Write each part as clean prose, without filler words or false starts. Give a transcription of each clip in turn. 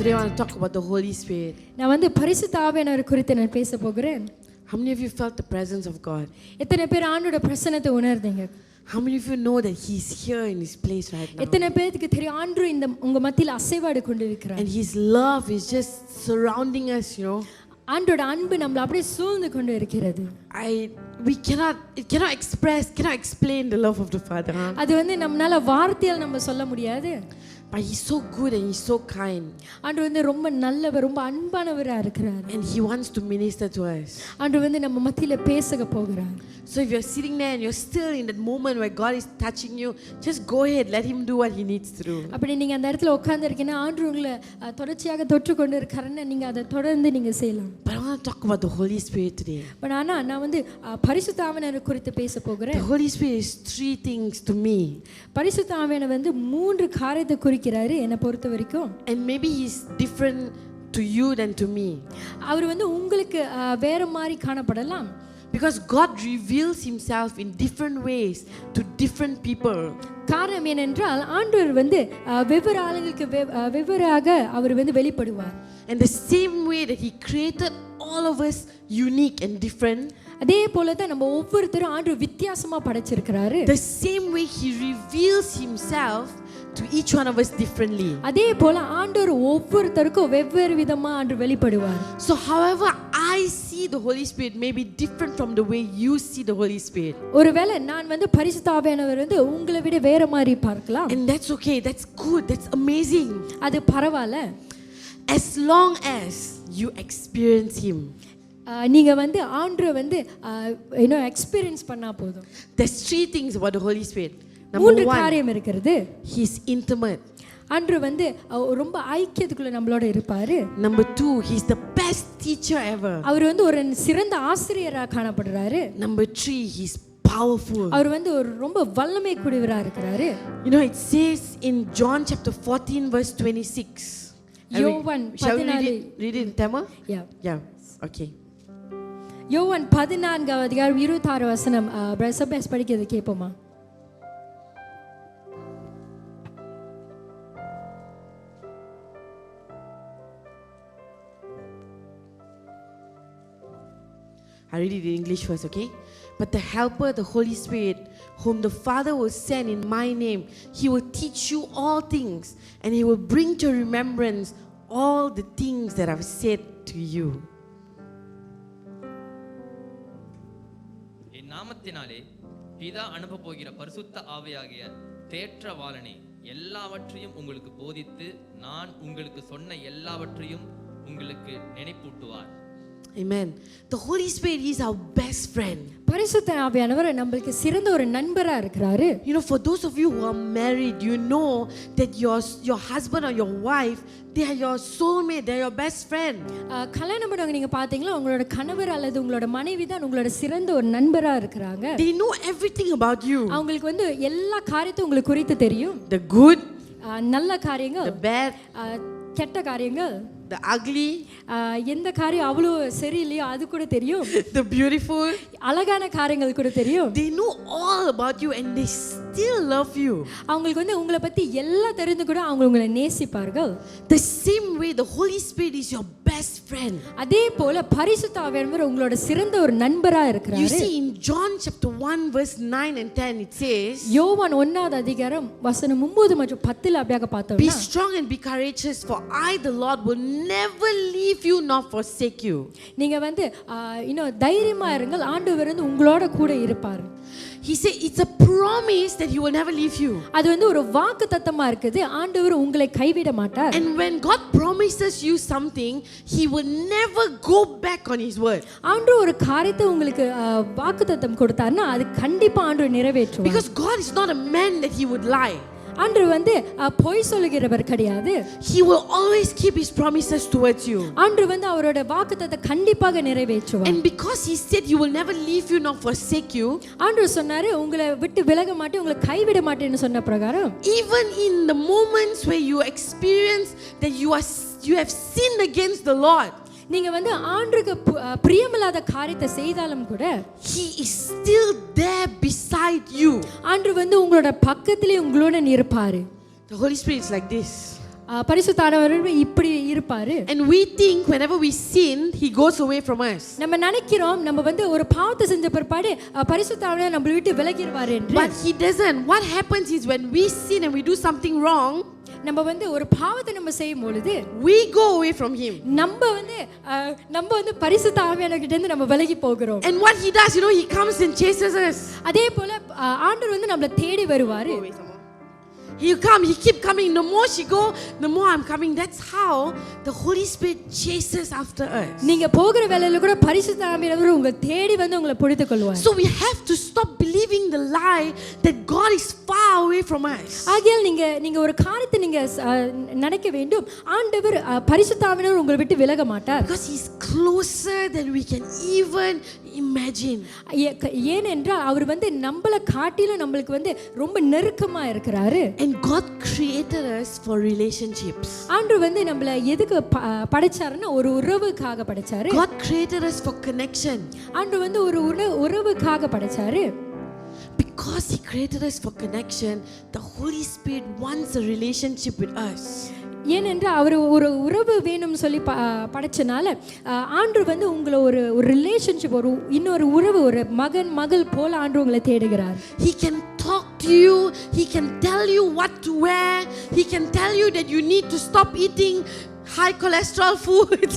Today I want to talk about the Holy Spirit. நான் வந்து பரிசுத்த ஆவியானவர் குறித்து நான் பேச போகிறேன். How many of you felt the presence of God? எத்தனை பேர் ஆண்டவருடைய பிரசன்னத்தை உணர்ந்தீங்க? How many of you know that He's here in His place right now? எத்தனை பேருக்கு தெரியும் ஆண்டவர் இந்த உங்க மத்தியில் அசைவாடி கொண்டிருக்கிறார்? And His love is just surrounding us, you know. ஆண்டவருடைய அன்பு நம்மளை அப்படியே சூழ்ந்து கொண்டு இருக்கிறது. We cannot explain the love of the Father. அது வந்து நம்மால வார்த்தையால் நம்ம சொல்ல முடியாது. But He's so good and He's so kind. ஆண்டவர் வந்து ரொம்ப நல்லவர், ரொம்ப அன்பானவரா இருக்கிறார். And He wants to minister to us. ஆண்டவர் வந்து நம்ம மத்தியில பேசக போகிறார். So if you're sitting there and you're still in that moment where God is touching you, just go ahead, let Him do what He needs to do. அப்படி நீங்க அந்த இடத்துல உட்கார்ந்து இருக்கீங்கன்னா ஆண்டவர் உங்களை தொடர்ச்சியாக தொட்டு கொண்டு இருக்காருன்னா நீங்க அதை தொடர்ந்து நீங்க செய்யலாம். But I want to talk about the Holy Spirit today. But ஆனா நான் வந்து பரிசுத்த ஆவியானவர் குறித்து பேச போகிறேன். The Holy Spirit is three things to me. பரிசுத்த ஆவியானவர் வந்து மூன்று காரியத்தை குறிக்கிறாரு என்னை பொறுத்த வரைக்கும். And maybe He's different to you than to me. அவர் வந்து உங்களுக்கு வேற மாதிரி காணப்படலாம். Because God reveals Himself in different ways to different people. காரணம் என்னென்றால் ஆண்டவர் வந்து வெவ்வேறு ஆளுங்களுக்கு வெவ்வேறாக அவர் வந்து வெளிப்படுவார். And the same way that He created all of us unique and different, அதே போல தான் நம்ம ஒவ்வொருத்தரும் ஆண்டவர் வித்தியாசமா படைச்சிருக்கிறாரு. the same way He reveals Himself to each one of us differently. அதே போல ஆண்டவர் ஒவ்வொருத்தருக்கும் வெவ்வேறு விதமா ஆண்டவர் வெளிப்படுவார். So however I see the Holy Spirit may be different from the way you see the Holy Spirit. ஒருவேளை நான் வந்து பரிசுத்த ஆவியானவர் வந்து உங்களை விட வேற மாதிரி பார்க்கலாம். And that's okay, that's good, that's amazing. அது பரவாயில்லை. As long as you experience Him. நீங்க வந்து ஆண்டவரை வந்து எக்ஸ்பீரியன்ஸ் பண்ணா போதும். There's three things about the Holy Spirit. மூன்று காரியம் இருக்கிறது. He's intimate. ஆண்டவர் வந்து ரொம்ப ஐக்கியத்துக்குள்ள நம்மளோட இருப்பாரு. Number 2, He's the best teacher ever. அவர் வந்து ஒரு சிறந்த ஆசிரியரா காணப்படுறாரு. Number 3, He's powerful. அவர் வந்து ஒரு ரொம்ப வல்லமை கூடியவரா இருக்கிறாரு. You know, it says in John chapter 14 verse 26. யோவான் 14 read it in Tamil? Yeah. Okay. யோவான் 14 அதிகாரம் 26 வசனம் பிரசபஸ் படிக்கிறது கேட்போமா? I read it in English first, okay? But the Helper, the Holy Spirit, whom the Father will send in my name, He will teach you all things, and He will bring to remembrance all the things that I've said to you. என் நாமத்தினாலே பிதா அனுப்ப போகிற பரிசுத்த ஆவியாகிய தேற்றவாளனே எல்லாவற்றையும் உங்களுக்கு போதித்து நான் உங்களுக்கு சொன்ன எல்லாவற்றையும் உங்களுக்கு நினைப்பூட்டுவார். Amen. The Holy Spirit is our best friend. பரிசுத்த ஆவியானவர் நமக்கு சிறந்த ஒரு நண்பரா இருக்கிறாரு. You know, for those of you who are married, you know that your husband or your wife, they are your soulmate, they are your best friend. கல்யாணம் பண்ணவங்க நீங்க பாத்தீங்களா உங்களோட கணவர் அல்லது உங்களோட மனைவி தான் உங்களோட சிறந்த ஒரு நண்பரா இருக்கிறாங்க. They know everything about you. அவங்களுக்கு வந்து எல்லா காரியத்தையும் உங்களுக்கு குறித்து தெரியும். The good, நல்ல காரியங்கள், the bad, கெட்ட காரியங்கள், the ugly, எந்த காரியம் அவ்வளவு சரியில்லையோ அது கூட தெரியும். the beautiful, அழகான காரியங்கள் கூட தெரியும். They know all about you and they still love you. அவங்களுக்கு வந்து உங்களை பத்தி எல்லாம் தெரிந்து கூட அவங்க உங்களை நேசிப்பார்கள். The same way the Holy Spirit is your best friend. அதே போல பரிசுத்த ஆவியானவர் உங்களோட சிறந்த ஒரு நண்பரா இருக்கிறாரு. You see in John chapter 1 verse 9 and 10 it says, யோவான் 1வது அதிகாரம் வசனம் 9 மற்றும் 10ல அப்படியே பார்த்தோம்னா, Be strong and be courageous, for I the Lord will never leave you nor forsake you. நீங்க வந்து தைரியமா இருங்கள், ஆண்டவர் வந்து உங்களோட கூட இருப்பார். He said it's a promise that He will never leave you. அது வந்து ஒரு வாக்குத்தத்தமா இருக்குது, ஆண்டவர் உங்களை கைவிட மாட்டார். And when God promises you something, He will never go back on His word. ஆண்டவர் ஒரு காரியத்தை உங்களுக்கு வாக்குத்தத்தம் கொடுத்தார்னா அது கண்டிப்பா ஆண்டவர் நிறைவேற்றுவார். Because God is not a man that He would lie. ஆண்டவர் வந்து பொய் சொல்லுகிறவர் கிடையாது. He will always keep His promises towards you. ஆண்டவர் வந்து அவரோட வாக்குத்தத்தத்தை கண்டிப்பாக நிறைவேற்றுவார். And because He said He will never leave you nor forsake you, ஆண்டவர் சொன்னாரு உங்களை விட்டு விலக மாட்டேன், உங்களை கைவிட மாட்டேன்னு சொன்ன பிரகாரம், even in the moments where you experience that you have sinned against the Lord, நீங்க வந்து ஆண்டவருக்கு பிரியமில்லாத காரியத்தை செய்தாலும் கூட He is still there beside you. ஆண்டவர் வந்து உங்களோட பக்கத்திலே உங்களோட இருப்பாரு. The Holy Spirit is like this. பரிசுத்த ஆவியானவர் இப்படி இருப்பாரு. And we think whenever we sin, he goes away from us. நம்ம நினைக்கிறோம் நம்ம வந்து ஒரு பாவத்தை செஞ்ச பிற்பாடு பரிசுத்த ஆவியானவர் நம்மளை விட்டு விலகிடுவாரு என்று. But he doesn't. What happens is when we sin and we do something wrong, நம்ம வந்து ஒரு பாவத்தை நம்ம செய்யும் பொழுது we go away from him. நம்ம வந்து பரிசுத்த ஆவியானவர் கிட்ட இருந்து நம்ம விலகி போகிறோம். And what he does, he comes and chases us. அதே போல ஆண்டவர் வந்து நம்மளை தேடி வருவாரு. He come, he keep coming. The more she go, the more I'm coming. That's how the Holy Spirit chases after us. நீங்க போகிற வேளையில கூட பரிசுத்த ஆவியானவர் உங்களை தேடி வந்து உங்களை பிடித்துக் கொள்வார். So we have to stop believing the lie that God is far away from us. ஆகையால் நீங்க ஒரு காரியத்தை நீங்க நினைக்க வேண்டும், ஆண்டவர் பரிசுத்த ஆவியானவர் உங்களை விட்டு விலக மாட்டார். Because he's closer than we can even imagine. ஏனென்றால் அவர் வந்து நம்மளை காட்டிலும் நம்மளுக்கு வந்து ரொம்ப நெருக்கமா இருக்கிறாரு. And God created us for relationships. ஆண்டவர் வந்து நம்மளை எதுக்கு படைச்சாருன்னா ஒரு உறவுக்காக படைச்சாரு. God created us for connection. ஆண்டவர் வந்து ஒரு உறவுக்காக படைச்சாரு. Because he created us for connection, the Holy Spirit wants a relationship with us. ஏனென்றால் அவர் ஒரு உறவு வேணும்னு சொல்லி படைச்சனால ஆண்டவர் வந்து உங்களை ஒரு ரிலேஷன்ஷிப், ஒரு இன்னொரு உறவு, ஒரு மகன் மகள் போல ஆண்டவர் உங்களை தேடுகிறார். He can talk to you. He can tell you what to wear. He can tell you that you need to stop eating high cholesterol foods.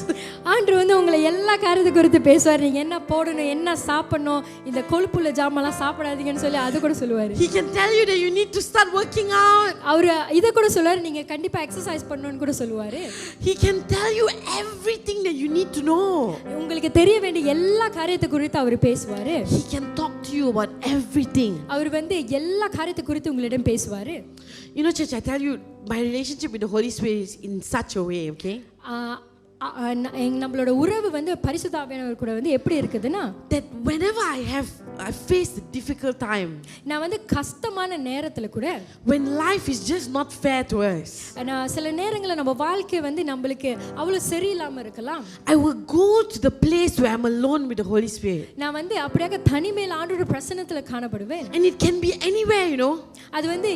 ஆண்டவர் வந்து உங்களை எல்லா காரியத்தை குறித்து பேசுவார். நீங்க என்ன போடணும், என்ன சாப்பிடணும், இந்த கொழுப்புள்ள ஜாமெல்லாம் சாப்பிடாதீங்கன்னு சொல்லி அது கூட சொல்லுவாரு. He can tell you that you need to start working out. அவர் இத கூட சொல்லுவாரு, நீங்க கண்டிப்பா எக்சர்சைஸ் பண்ணணும்னு கூட சொல்லுவாரு. He can tell you everything that you need to know. உங்களுக்கு தெரிய வேண்டிய எல்லா காரியத்தை குறித்து அவர் பேசுவாரு. He can talk to you about everything. அவர் வந்து எல்லா காரியத்தை குறித்து உங்களிடம் பேசுவாரு. Church, I tell you, my relationship with the Holy Spirit is in such a way, okay? நம்மளோட உறவு வந்து பரிசுத்த ஆவியானவர் கூட வந்து எப்படி இருக்குதுன்னா, that whenever I face a difficult time, நான் வந்து கஷ்டமான நேரத்துல கூட, when life is just not fair to us, சில நேரங்கள்ல நம்ம வாழ்க்கை வந்து நம்மளுக்கு அவ்வளவு சரியில்லாம இருக்கலாம், I will go to the place where I'm alone with the Holy Spirit. நான் வந்து அப்படியே தனிமையில ஆண்டவருடைய பிரசன்னத்துல காணப்படுவேன். And it can be anywhere, அது வந்து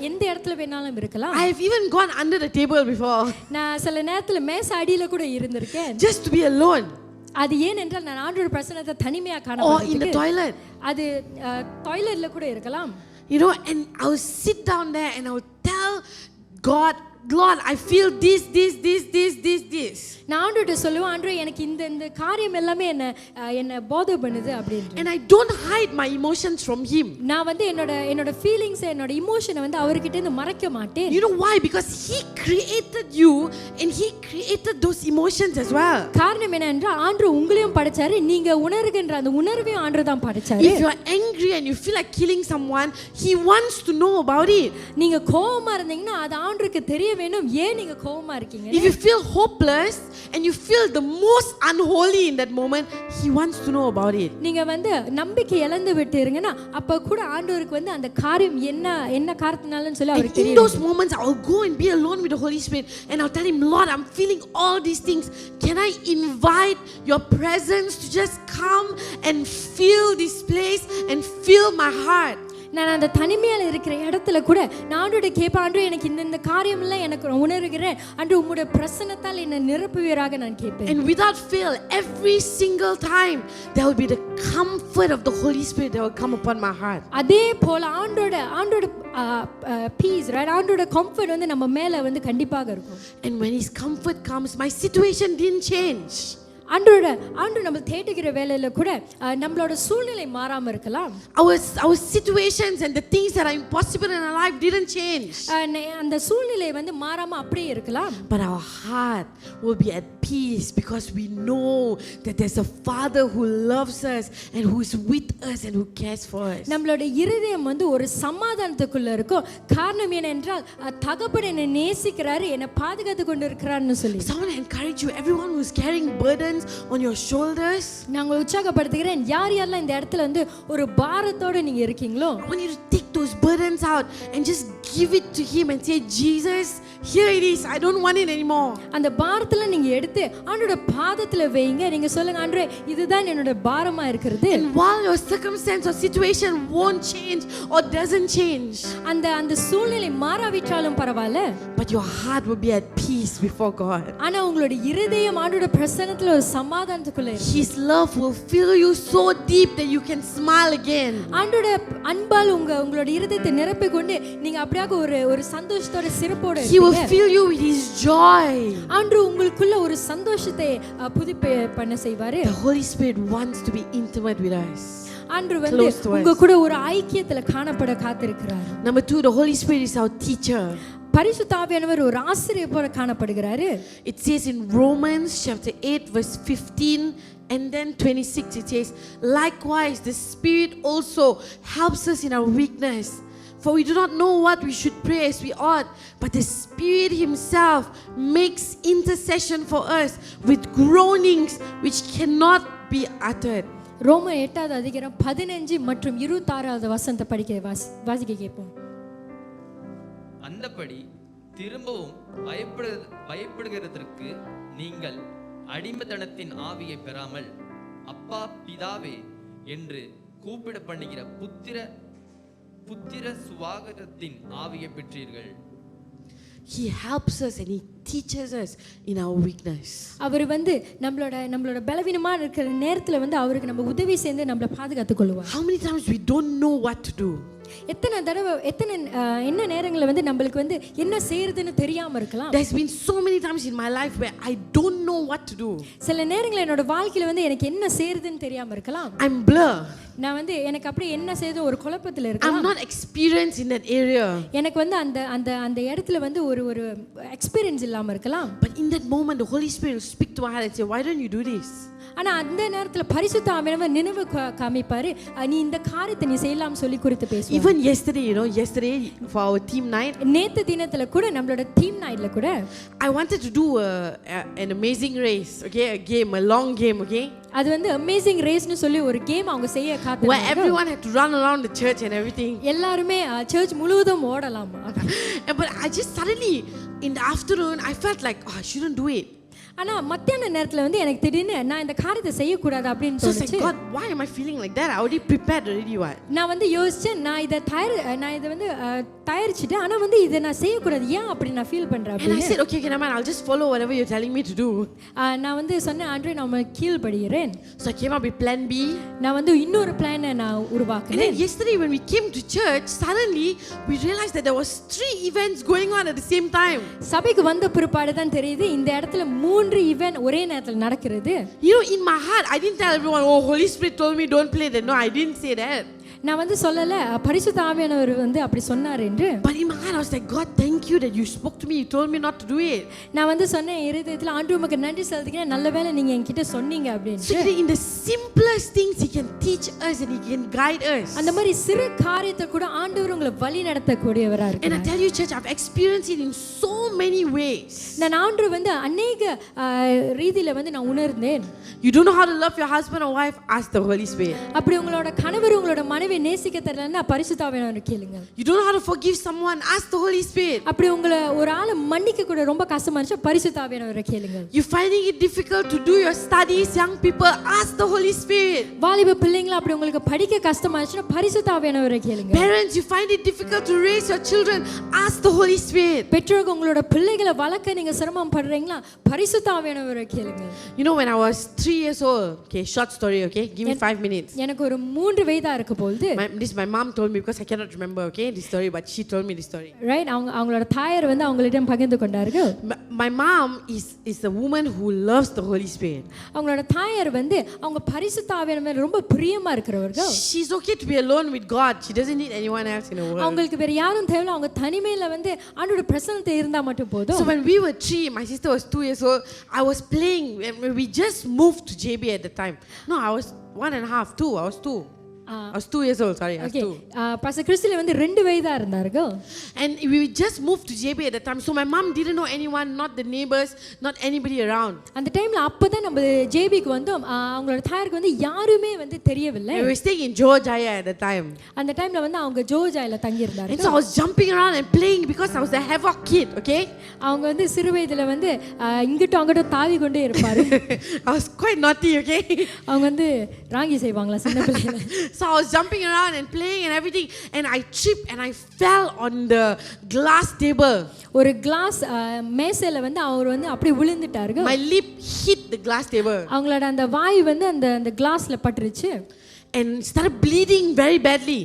எந்த இடத்துல வேணாலும் இருக்கலாம். I have even gone under the table before. நான் சில நேரத்துல மேசை அடியில கூட இருந்திருக்கேன். Just to be alone. அது ஏனென்றால் நான் ஆண்டவருடைய பிரசன்னத்தை தனிமையா காணப்படுறேன். Or in the toilet. அது டாய்லெட்ல கூட இருக்கலாம். And I will sit down there and I will tell God, Lord, I feel this. நான் ஆண்டவர்ட்ட சொல்லுவேன், ஆண்டவரே எனக்கு இந்த காரியம் எல்லாமே என்ன போதை பண்ணுது அப்படினு. And I don't hide my emotions from him. நான் வந்து என்னோட ஃபீலிங்ஸ், என்னோட எமோஷனை வந்து அவர்கிட்ட இருந்து மறைக்க மாட்டேன். You know why? Because he created you and he created those emotions as well. காரணம் என்னன்னா ஆண்டவர் உங்களையும் படைச்சாரு, நீங்க உணர்கின்ற அந்த உணர்வையும் ஆண்டவர் தான் படைச்சாரு. If you are angry and you feel like killing someone, he wants to know about it. நீங்க கோவமா இருந்தீங்கன்னா அது ஆண்டவருக்கு தெரிய வேணும், ஏன் நீங்க கோவமா இருக்கீங்க. If you feel hopeless and you feel the most unholy in that moment, he wants to know about it. நீங்க வந்து நம்பிக்கை இழந்து விட்டீங்கன்னா அப்ப கூட ஆண்டவருக்கு வந்து அந்த காரியம் என்ன காரணத்தினாலன்னு சொல்லி அவருக்கு தெரியும். In those moments I will go and be alone with the Holy Spirit and I'll tell him, Lord, I'm feeling all these things. Can I invite your presence to just come and fill this place and fill my heart? நான் அந்த தனிமையில இருக்கிற இடத்துல கூட நான் ஆண்டவர்ட்ட கேட்பேன், ஆண்டவரே எனக்கு இந்த காரியம் எல்லாம் எனக்கு உணர்கிறேன், ஆண்டவரே உம்முடைய பிரசன்னத்தால் என்னை நிரப்புவீராக நான் கேட்பேன். And without fail, every single time there will be the comfort of the Holy Spirit that will come upon my heart. அதே போல ஆண்டோட peace, right? ஆண்டோட comfort வந்து நம்ம மேல வந்து கண்டிப்பாக இருக்கும். And when his comfort comes, my situation didn't change. ஆண்டவர் நம்ம தேடுகிற வேளையில கூட நம்மளோட சூழ்நிலை மாறாம இருக்கலாம். Our situations and the things that are impossible in our life didn't change. அந்த சூழ்நிலை வந்து மாறாம அப்படியே இருக்கலாம். But our heart will be at peace because we know that there's a Father who loves us and who is with us and who cares for us. நம்மளோட இருதயம் வந்து ஒரு சமாதானத்துக்குள்ள இருக்கும். காரணம் என்னென்றால் தகப்பன் என்னை நேசிக்கிறாரு, என்னை பாதுகாத்து கொண்டு இருக்கிறார்னு சொல்லி. So I want to encourage you, everyone who's carrying burdens burdens on your shoulders. நான் உங்களை உற்சாகப்படுத்துகிறேன். யார் யாரெல்லாம் இந்த இடத்துல வந்து ஒரு பாரத்தோட நீங்க இருக்கீங்களோ, I want you to take those burdens out and just give it to him and say, Jesus, here it is. I don't want it anymore. அந்த பாரத்துல நீங்க எடுத்து ஆண்டவரோட பாதத்துல வைங்க. நீங்க சொல்லுங்க, ஆண்டவரே இதுதான் என்னோட பாரமா இருக்கிறது. And while your circumstance or situation won't change or doesn't change, அந்த சூழ்நிலை மாறாவிட்டாலும் பரவாயில்ல, but your heart will be at peace before God. ஆனா உங்களோட இருதயம் ஆண்டவரோட பிரசன்னத்துல ஒரு சமாதானத்துக்குள்ள இருக்கும். His love will fill you so deep that you can smile again. ஆண்டவரோட அன்பால் உங்களோட இருதயத்தை நிரப்பிக் கொண்டு நீங்க அப்படியே ஒரு சந்தோஷத்தோட சிறப்போட He will fill you with his joy. ஆண்டவர் உங்களுக்குள்ள ஒரு சந்தோஷத்தை பண்ண செய்வாரு. The Holy Spirit wants to be intimate with us. ஆண்டவர் வந்து உங்க கூட ஒரு ஐக்கியத்துல காணப்பட காத்திருக்கிறார். Number 2, the Holy Spirit is our teacher. பரிசுத்த ஆவியானவர் ஒரு ஆசிரியர் போல காணப்படுகிறாரு. It says in Romans chapter 8 verse 15 and then 26, it says, likewise the Spirit also helps us in our weakness, for we do not know what we should pray as we ought, but the Spirit himself makes intercession for us with groanings which cannot be uttered. ரோமர் 8வது அதிகாரம் 15 மற்றும் 26வது வசனத்தை வாசிக்க கேட்போம். அந்தபடி திரும்பவும் பயப்படுகிறதற்கு நீங்கள் அடிமைத்தனத்தின் ஆவியை பெறாமல் அப்பா பிதாவே என்று கூப்பிட பண்ணுகிற புத்திர சுவாகரத்தின் ஆவியை பெற்றீர்கள். He helps us and he teaches us in our weakness. அவர் வந்து நம்மளோட பலவீனமா இருக்கிற நேரத்துல வந்து அவருக்கு நம்ம உதவி செய்து நம்மள பாதுகாத்துக் கொள்வார். How many times we don't know what to do? என்ன நேரங்கள்ல வந்து நம்மளுக்கு வந்து என்ன செய்யறதுன்னு தெரியாம இருக்கலாம். There's been so many times in my life where I don't know what to do. சில நேரங்கள்ல என்னோட வாழ்க்கையில வந்து எனக்கு என்ன செய்யறதுன்னு தெரியாம இருக்கலாம். I'm blur. நான் வந்து எனக்கு அப்படியே என்ன செய்யறது ஒரு குழப்பத்துல இருக்கேன். I'm not experienced in that area. எனக்கு வந்து அந்த இடத்துல வந்து ஒரு எக்ஸ்பீரியன்ஸ் இல்லாம இருக்கலாம். But in that moment the Holy Spirit will speak to my heart and say, why don't you do this? ஆனா அந்த நேரத்துல பரிசுத்த ஆவியானவர் நினைவு காமிப்பாரு, நீ இந்த காரியத்தை நீ செய்யலாம் சொல்லி குறித்து பேசுவார். Even yesterday, yesterday for our team night, நேத்து தினத்துல கூட நம்மளோட டீம் நைட்ல கூட I wanted to do an amazing race, okay, a long game, okay. அது வந்து அமேசிங் ரேஸ்னு சொல்லி ஒரு கேம் அவங்க செய்ய காத்துறாங்க. Where everyone had to run around the church and everything. எல்லாரும் சர்ச் முழுவதும் ஓடலாம். But I just suddenly in the afternoon I felt like, I shouldn't do it. ஆனா மத்தியான நேரத்துல வந்து எனக்கு திடீர்னு நான் இந்த காரியத்தை செய்ய கூடாது அப்படினு தோணுச்சு. God, why am I feeling like that? I already prepared already what? நான் வந்து யோசிச்சேன், நான் இத வந்து தயாரிச்சிட்டேன், ஆனா வந்து இத நான் செய்ய கூடாது, ஏன் அப்படி நான் ஃபீல் பண்றேன் அப்படி. And I said, okay, man, I'll just follow whatever you're telling me to do. நான் வந்து சொன்னேன், ஆண்டவரே நான் கீழ்ப்படிகிறேன். So I came up with plan B. நான் வந்து இன்னொரு பிளானை நான் உருவாக்கினேன். And then yesterday when we came to church, suddenly we realized that there was 3 events going on at the same time. சபைக்கு வந்த பிற்பாடு தான் தெரியுது இந்த இடத்துல 3 ஈவென்ட் ஒரே நேரத்துல நடக்குது. In my heart I didn't tell everyone, oh, Holy Spirit told me don't play that. No, I didn't say that. நான் வந்து சொல்லல பரிசுத்த ஆவியானவர் வந்து அப்படி சொன்னார் என்று. But in my heart I was like, God, thank you that you spoke to me. You told me not to do it. நான் வந்து சொன்னேன் இருதயத்துல, ஆண்டவரே உமக்கு நன்றி செலுத்துகிறேன், நல்லவேளை நீங்க என்கிட்ட சொன்னீங்க அப்படினு. So in the simplest things he can teach us and he can guide us. அந்த மாதிரி சிறு காரியத்தை கூட ஆண்டவர் உங்களை வழி நடத்தக்கூடியவரா இருக்கிறார். And I tell you church, I've experienced it in so many ways. நான் ஆண்டவர் வந்து अनेक ரீதியில வந்து நான் உணர்ந்தேன். You don't know how to love your husband or wife? Ask the Holy Spirit. அப்படி உங்களோட கணவர் உங்களோட மனைவி நேசிக்க தெரியலன்னா பரிசுத்த ஆவியானவரை கேளுங்க. You don't know how to forgive someone? Ask the Holy Spirit. அப்படி உங்களை ஒரு ஆளை மன்னிக்க கூட ரொம்ப கஷ்டமா இருந்துச்சு, பரிசுத்த ஆவியானவரை கேளுங்க. You finding it difficult to do your studies, young people? Ask the Holy Spirit. வாலிப பிள்ளைங்களா அப்படி உங்களுக்கு படிக்க கஷ்டமா இருந்துச்சுன்னா பரிசுத்த ஆவியானவரை கேளுங்க. Parents, you find it difficult to raise your children? Ask the Holy Spirit. பெற்றோர்கள் உங்களோட பிள்ளைகளை வளர்க்க நீங்க சிரமம் படுறீங்களா, பரிசுத்த ஆவியானவரை கேளுங்க. When I was 3 years old, okay, short story, okay, give me 5 minutes. எனக்கு ஒரு 3 வயதா இருக்க போது my mom told me, because I cannot remember, okay, this story, but she told me this story. Right, அவங்களோட தாயார் வந்து அவங்களிடம் பகிர்ந்து கொண்டார்கள். My mom is a woman who loves the Holy Spirit. அவங்களோட தாயார் வந்து அவங்க பரிசுத்த ஆவியானவர் ரொம்ப பிரியமா இருக்கிறவர்கள். She's okay to be alone with God. She doesn't need anyone else in the world. அவங்களுக்கு வேற யாரும் தேவையில்லை, அவங்க தனிமையில வந்து ஆண்டவருடைய பிரசன்னத்தை இருந்தா மட்டும் போதும். So when we were 3, my sister was 2 years old, I was playing. We just moved to JB at the time. No, I was 1 and a half, 2. I was 2. I was 2 years old, sorry. I was okay 2. Pastor Christian வந்து 2 வயதா இருந்தார்கள். And we just moved to JB at that time. So my mom didn't know anyone, not the neighbors, not anybody around. அந்த டைம்ல அப்பதான் நம்ம ஜேபிக்கு வந்தோம். அவங்களோட தாயாருக்கு வந்து யாருமே வந்து தெரியவில்லை. And we were staying in Johor at that time. அந்த டைம்ல வந்து அவங்க ஜோர்ஜியால தங்கி இருந்தார்கள். And so I was jumping around and playing because I was a havoc kid, okay? அவங்க வந்து சிறு வயதுல வந்து இங்கிட்டும் அங்கிட்டும் தாவி கொண்டே இருப்பாரு. I was quite naughty, okay? அவங்க வந்து ராங்கி செய்வாங்களா சின்ன பிள்ளைல. So I was jumping around and playing and everything, and I tripped and I fell on the glass table. ஒரு கிளாஸ் மேசையில வந்து அவர் வந்து அப்படியே விழுந்துட்டாரு. My lip hit the glass table. அவங்களோட அந்த வாய் வந்து அந்த கிளாஸ்ல பட்டுருச்சு. And started bleeding very badly.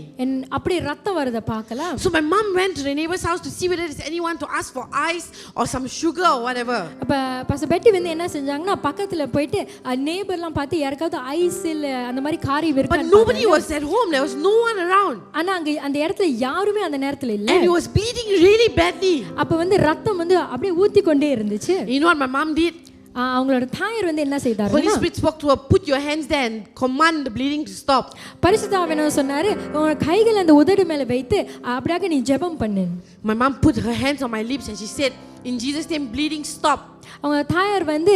அப்படியே ரத்தம் வரத பார்க்கலாம். So my mom went to the neighbor's house to see whether there's anyone to ask for ice or some sugar or whatever. அப்ப பாஸ்டர் பெட்டி வந்து என்ன செஞ்சாங்கன்னா பக்கத்துல போயிட்டு நேபர்லாம் பார்த்து யாருக்காவது ஐஸ் இல்ல அந்த மாதிரி காரியம் இருக்கா. But nobody was at home. There was no one around. ஆனா அங்க அந்த இடத்துல யாருமே அந்த நேரத்துல இல்ல. And he was bleeding really badly. அப்ப வந்து ரத்தம் வந்து அப்படியே ஊத்தி கொண்டே இருந்துச்சு. You know what my mom did? அவங்களோட தாயார் வந்து என்ன செய்தாரு? Holy Spirit spoke to her, put your hands there and command the bleeding to stop. பரிசுத்த ஆவியானவர் சொன்னாரு உங்க கைகளை அந்த உதடு மேல வைத்து அப்படியே நீ ஜெபம் பண்ணு. My mom put her hands on my lips and she said, in Jesus name bleeding stop. அவங்க தாயார் வந்து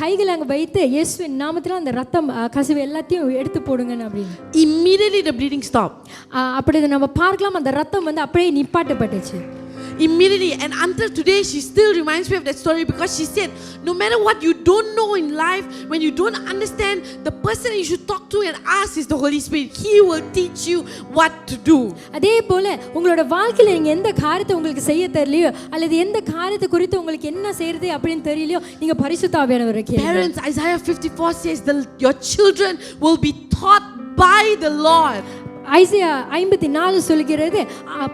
கைகளை அங்க வைத்து இயேசுவின் நாமத்துல அந்த ரத்தம் கசிவு எல்லாத்தையும் எடுத்து போடுங்க அப்படின்னு. Immediately the bleeding stopped. அப்படி நம்ம பார்க்கலாம் அந்த ரத்தம் வந்து அப்படியே நிப்பாட்டப்பட்டுச்சு. Immediately, and until today she still reminds me of that story because she said no matter what you don't know in life, when you don't understand, the person you should talk to and ask is the Holy Spirit. He will teach you what to do. அதே போல உங்களோட வாழ்க்கையில நீங்க எந்த காரியத்தை உங்களுக்கு செய்ய தெரியலையோ அல்லது எந்த காரியத்தை குறித்து உங்களுக்கு என்ன செய்யறது அப்படினு தெரியலையோ நீங்க பரிசுத்த ஆவியானவரை கேளுங்க. Parents, Isaiah 54 says your children will be taught by the Lord. Isaiah 54 சொல்கிறது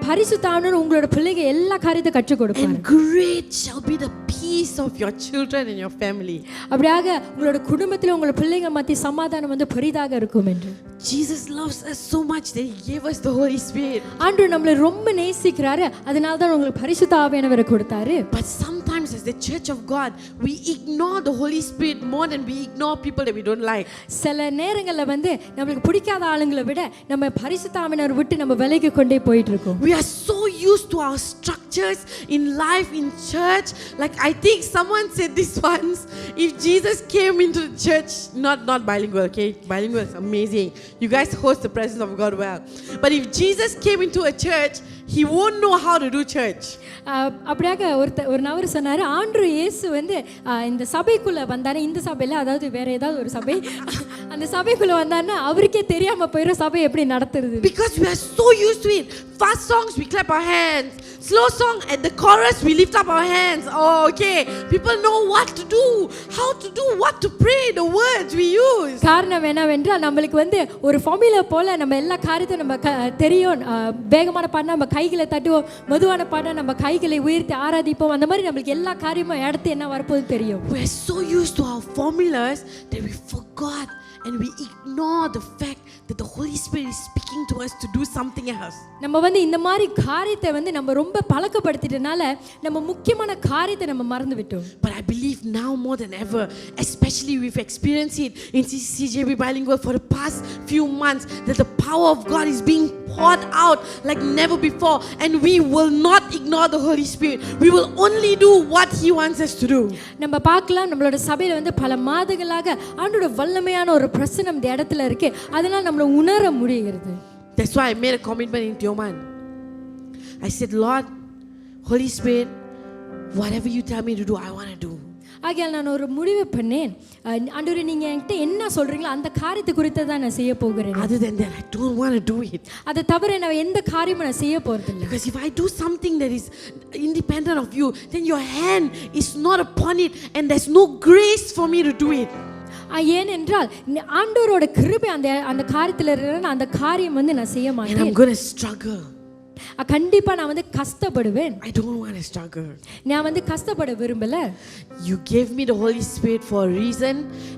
பரிசுத்த ஆவியானவர் உங்களோட பிள்ளைக்கு எல்லா காரியத்தையும் கற்றுக் கொடுப்பார். And great shall be the peace of your children and your family. அப்படியாக உங்களோட குடும்பத்தில உங்களோட பிள்ளைகள் மத்திய சமாதானம் வந்து பெரிதாக இருக்கும் என்று. Jesus loves us so much that he gave us the Holy Spirit. ஆண்டவர் நம்மளை ரொம்ப நேசிக்கிறாரு, அதனால தான் உங்களுக்கு பரிசுத்த ஆவியானவரை கொடுத்தாரு. But sometimes as the church of God, we ignore the Holy Spirit more than we ignore people that we don't like. சில நேரங்கள்ல வந்து நமக்கு பிடிக்காத ஆளுங்களை விட நம்ம பரிசுத்த ஆவியானவரை விட்டு நம்ம விலகி கொண்டே போயிட்டு இருக்கோம். We are so used to our structures in life, in church. Like I think someone said this once, if Jesus came into the church, not bilingual, okay? Bilingual is amazing. You guys host the presence of God well. But if Jesus came into a church, he won't know how to do church. அப்படியாக ஒரு நபர் சொன்னாரு, ஆண்டவர் இயேசு வந்து இந்த சபைக்குள்ள வந்தாரு, இந்த சபையில அதாவது வேற ஏதாவது ஒரு சபை, அந்த சபைக்குள்ள வந்தாருன்னா அவருக்கே தெரியாம போயிடும் சபை எப்படி நடத்துறது. Because we are so used to it. Fast songs we clap our hands, slow song at the chorus we lift up our hands. Oh, okay, people know what to do, how to do, what to pray, the words we use. காரணம் என்னவென்றால் நம்மளுக்கு வந்து ஒரு formula போல நம்ம எல்லா காரியத்தையும் நம்ம தெரியும். வேகமான பாடினா நம்ம கைகளை தட்டுவோம், மெதுவான பாடினா நம்ம கைகளை உயர்த்தி ஆராதிப்போம். அந்த மாதிரி நம்மளுக்கு எல்லா காரியமும் அடுத்து என்ன வரப்போகுது தெரியும். We are so used to our formulas that we forgot and we ignore the fact that the Holy Spirit is speaking to us to do something else. நம்ம வந்து இந்த மாதிரி காரியத்தை வந்து நம்ம ரொம்ப பழக்கப்படுத்திட்டனால நம்ம முக்கியமான காரியத்தை நம்ம மறந்து விட்டோம். But I believe now more than ever, especially we've experienced it in CJB Bilingual for the past few months, that the power of God is being poured out like never before, and we will not ignore the Holy Spirit. We will only do what he wants us to do. நம்ம பார்க்கலாம் நம்மளோட சபையில வந்து பல மாதங்களாக ஆண்டவருடைய வல்லமையான ஒரு பிரசன்னம் இந்த இடத்துல இருக்கு, அதனால நம்மள உணர முடிகிறது. That's why I made a commitment in Tioman. I said, Lord, Holy Spirit, whatever you tell me to do, I want to do. ஆகையால் நான் ஒரு முடிவு பண்ணேன், ஆண்டவரே நீங்க என்கிட்ட என்ன சொல்றீங்களோ அந்த காரியத்தை குறித்து தான் நான் செய்ய போகிறேன். Other than that, I don't want to do it. அதை தவிர நான் எந்த காரியமும் நான் செய்ய போறதில்லை. Because if I do something that is independent of you, then your hand is not upon it and there's no grace for me to do it. ஏனென்றால் ஆண்டவரோட கிருபை அந்த காரியத்துல இருக்கிற அந்த காரியம் வந்து நான் செய்ய மாட்டேன். And I'm going to struggle. கண்டிப்பா நான் வந்து கஷ்டப்படுவேன். I don't want to struggle. நான் வந்து கஷ்டப்பட விரும்பல. You gave me the Holy Spirit for a reason,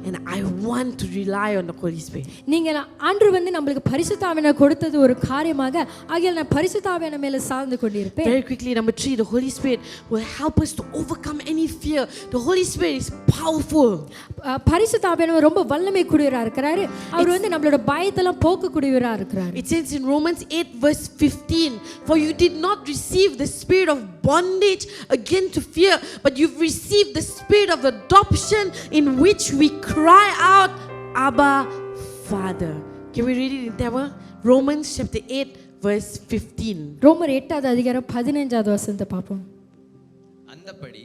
and I want to rely on the Holy Spirit. நீங்க ஆண்டவர் வந்து நமக்கு பரிசுத்த ஆவியை கொடுத்தது ஒரு காரியமாக, ஆகையால் நான் பரிசுத்த ஆவியின் மேல சார்ந்து கொண்டிருப்பேன். Very quickly, number 3, the Holy Spirit will help us to overcome any fear. The Holy Spirit is powerful. பரிசுத்த ஆவியானவர் ரொம்ப வல்லமை கூடியவரா இருக்கிறாரு. அவர் வந்து நம்மளோட பயத்தெல்லாம் போக்க கூடியவரா இருக்கிறாரு. It says in Romans 8 verse 15, for you did not receive the spirit of bondage again to fear, but you've received the spirit of adoption in which we cry out, Abba, Father. Can we read it in Tamil? Romans chapter 8 verse 15. ரோமர் 8வது அதிகாரம் 15வது வசனத்தை பாப்போம். அந்தபடி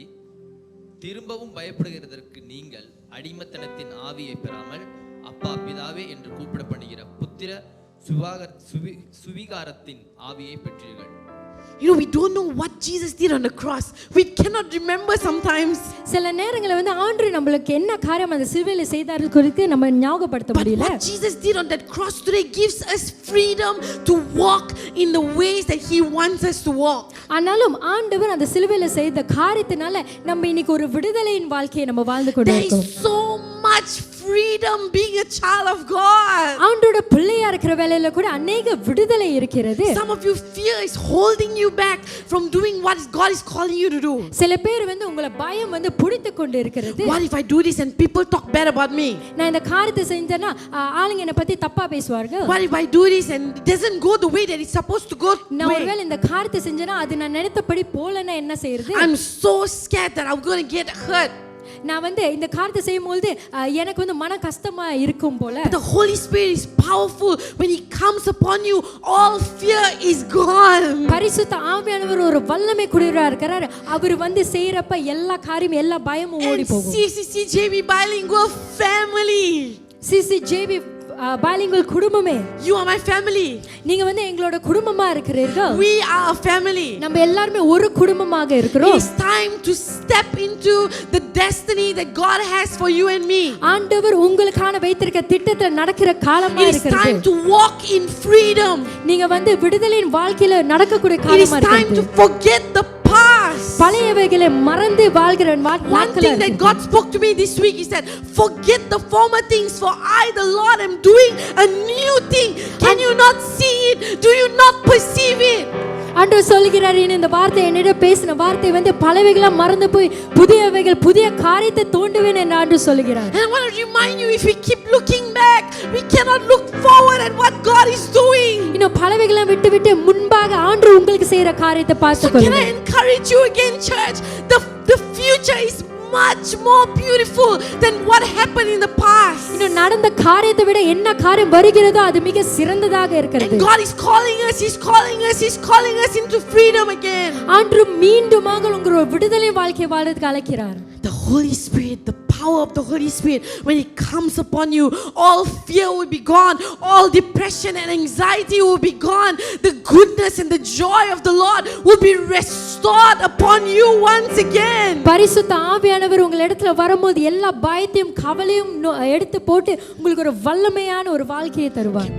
திரும்பவும் பயப்படுகிறதற்கு நீங்கள் அடிமைத்தனத்தின் ஆவியை பெறாமல் அப்பா பிதாவே என்று கூப்பிடப்படுகிற புத்திர சுவிகாரத்தின் ஆவியை பெற்றீர்கள். You know, we don't know what Jesus did on the cross. We cannot remember sometimes. சில நேரங்களில் வந்து ஆண்டவர் நமக்கு என்ன காரியம் அந்த சிலுவையில் செய்தார் குறித்து நம்ம ஞாபகப்படுத்த முடியல. But what Jesus did on that cross today gives us freedom to walk in the ways that he wants us to walk. ஆனாலும் ஆண்டவர் அந்த சிலுவையில் செய்த காரியத்தினால நம்ம இன்னைக்கு ஒரு விடுதலையின் வாழ்க்கையை நம்ம வாழ்ந்து கொண்டிருக்கோம். There is so much freedom being a child of God. ஆண்டவரோட பிள்ளையா இருக்கிற வேளையில கூட अनेक விடுதலை இருக்கிறது. Some of you fear is holding you back from doing what God is calling you to do. சில பேர் வந்து உங்களை பயம் வந்து பிடித்து கொண்டு இருக்கிறது. What if I do this and people talk bad about me? நான் இந்த காரியத்தை செஞ்சேன்னா ஆளுங்க என்னை பத்தி தப்பா பேசுவார்கள். What if I do this and it doesn't go the way that it's supposed to go? நான் ஒருவேளை இந்த காரியத்தை செஞ்சேன்னா அது நான் நினைத்தபடி போலன்னா என்ன செய்யறது? I'm so scared that I'm going to get hurt. நான் வந்து இந்த காரியத்தை செய்யும்போது எனக்கு வந்து மன கஷ்டமா இருக்கும் போல. But the Holy Spirit is powerful. When he comes upon you, all fear is gone. பரிசுத்த ஆவியானவர் ஒரு வல்லமை கூடியவரா இருக்கிறார். அவர் வந்து செய்யறப்ப எல்லா காரியம் எல்லா பயமும் ஓடி போகும். CCJB Bilingual family. CCJB Bilingual குடும்பமே. You are my family. நீங்க வந்து எங்களோட குடும்பமா இருக்கிறீர்கள். We are a family. நம்ம எல்லாரும் ஒரு குடும்பமாக இருக்கிறோம். It is time to step into the destiny that God has for you and me. ஆண்டவர் உங்களுக்கான வைத்திருக்க திட்டத்தை நடக்கிற காலமா இருக்கிறது. It is time to walk in freedom. நீங்க வந்து விடுதலையின் வாழ்க்கையில நடக்கக்கூடிய காலமா இருக்கிறது. It is time to forget the past. பழையவைகளை மறந்து வாழ்கிற நாட்கள். One thing that God spoke to me this week is that forget the former things, for I the Lord am doing a new thing. Can you not see it? Do you not perceive it? ஆண்டவர் சொல்கிறார், இந்த வார்த்தை என்னிடம் பேசின வார்த்தை வந்து பழையவைகளை மறந்து போய் புதியவைகள் புதிய காரியத்தை தோண்டுவேன் என்று ஆண்டவர் சொல்கிறார். And I want to remind you, if we keep looking back, we cannot look forward at what God is doing. இன்னும் பழையவைகளை விட்டு முன்பாக ஆண்டவர் உங்களுக்கு செய்யற காரியத்தை பார்த்துக்கொள்ளுங்க. Can I encourage you again, church? The future is much more beautiful than what happened in the past. இன்னும் நடந்த காரியத்தை விட என்ன காரியம் வருகிறதோ அது மிக சிறந்ததாக இருக்கிறது. And God is calling us, he's calling us into freedom again. ஆண்டவர் மீண்டுமாக உங்களை விடுதலை வாழ்க்கை வாழறதுக்கு அழைக்கிறார். The Holy Spirit, the power of the Holy Spirit, when it comes upon you, all fear will be gone, all depression and anxiety will be gone. The goodness and the joy of the Lord will be restored upon you once again. பரிசுத்த ஆவியானவர் உங்கள் இடத்துல வரும்போது எல்லா பயத்தையும் கவலையும் எடுத்து போட்டு உங்களுக்கு ஒரு வல்லமையான ஒரு வாழ்க்கையை தருவார்.